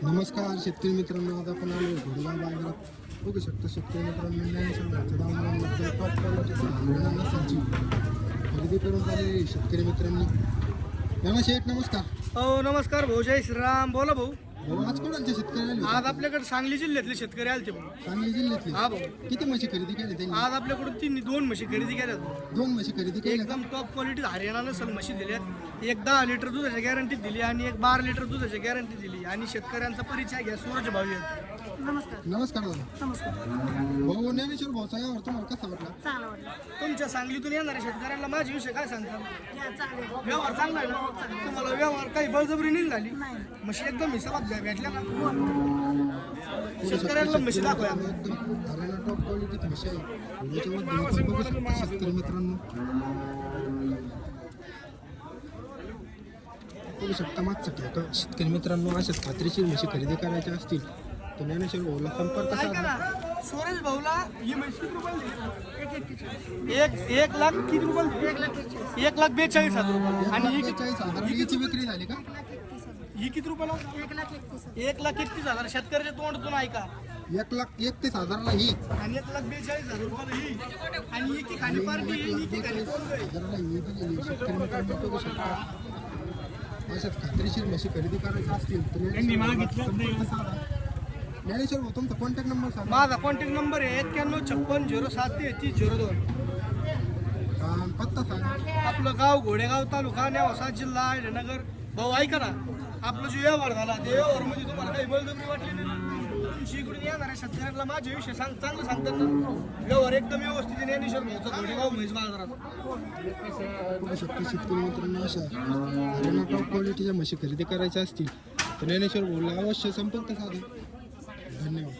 नमस्कार शेतकरी मित्रांनो, आज आपण आलो घोडेगाव बाजारात. बघू शकता शेतकरी मित्रांनो, खरेदी करून आले शेतकरी मित्रांनी. शेठ नमस्कार. हो नमस्कार भाऊ, जय श्रीराम. बोला भाऊ. भाऊ आज कोणाचे शेतकरी आले? आज आपल्याकडे सांगली जिल्ह्यातले शेतकरी आले ते भाऊ. सांगली जिल्ह्यातले? हा भाऊ. किती म्हशी खरेदी केली त्यांनी? आज आपल्याकडून दोन म्हशी खरेदी केल्या. 2 म्हशी खरेदी केल्या. एकदम टॉप क्वालिटी हरियाणा नसल म्हशी दिल्या. एक 10 लिटर दुधाची गॅरंटी दिली आणि एक 12 लिटर दुधाची गॅरंटी दिली. आणि शेतकऱ्यांचा परिचय घ्या, सूरज भाऊ. नमस्कार. नमस्कार दादा. नमस्कार. भाऊ ज्ञानेश्वर भाऊचा यावर तुम्हाला कसा वाटला? चांगला वाटलं. तुमच्या सांगलीतून येणाऱ्या शेतकऱ्यांना माझ्या विषय काय सांगता? या चांगलं. व्यवहार चांगला आहे ना? तुम्हाला व्यवहार काही बळजबरी नाही झाली? नाही. म्हशी एकदम हिसाबात भेटल्या ना? शेतकऱ्यांना म्हशी दाखवा. एकदम हरियाणा टॉप क्वालिटीची म्हशी आहे. याच्यामध्ये आपण बघू शकता शेतकरी मित्रांनो, बघू शकता मागचा ठेका. शेतकरी मित्रांनो, अशाच खात्रीशीर म्हशी खरेदी करायच्या असतील तर ज्ञानेश्वर भाऊला संपर्क ऐका साधा. ना, सूरज भाऊला ही म्हशी किती रुपयाला? एक लाख किती रुपये? 1,42,000 रुपये. आणि ही 41,000 हिची विक्री झाली का? ही किती रुपयाला? 1,31,000. शेतकऱ्याच्या तोंडातून ऐका. 1,31,000 ही आणि 1,42,000 रुपयाला ही. आणि ही की खाली पार्टी ही की खाली कोण गं? 1,31,000 ही दिलेली. शेतकरी मित्रांनो बघू शकता, अशाच खात्रीशीर म्हशी खरेदी करायच्या असतील तर संपर्क साधा. ज्ञानेश्वर भाऊ तुमचा कॉन्टॅक्ट नंबर सांगा. माझा कॉन्टॅक्ट नंबर आहे 9156073302. पत्ता सांगा. आपलं गाव घोडेगाव, तालुका नेवासा, जिल्हा अहिल्यानगर. भाऊ ऐका ना, आपला जो व्यवहार झाला ते व्यवहार म्हणजे तुम्हाला काही बळजबरी वाटली नाही? तुमची इकडून येणाऱ्या शेतकऱ्यांना माझे विषय चांगलं सांगतात ना. व्यवहार एकदम व्यवस्थित आहे. ज्ञानेश्वर भाऊचा घोडेगाव म्हैस बाजारात. बघू शकता शेतकरी मित्रांनो, अशा हरियाणा टॉप क्वालिटीच्या म्हशी खरेदी करायच्या असतील तर ज्ञानेश्वर भाऊला अवश्य संपर्क साधा. धन्यवाद.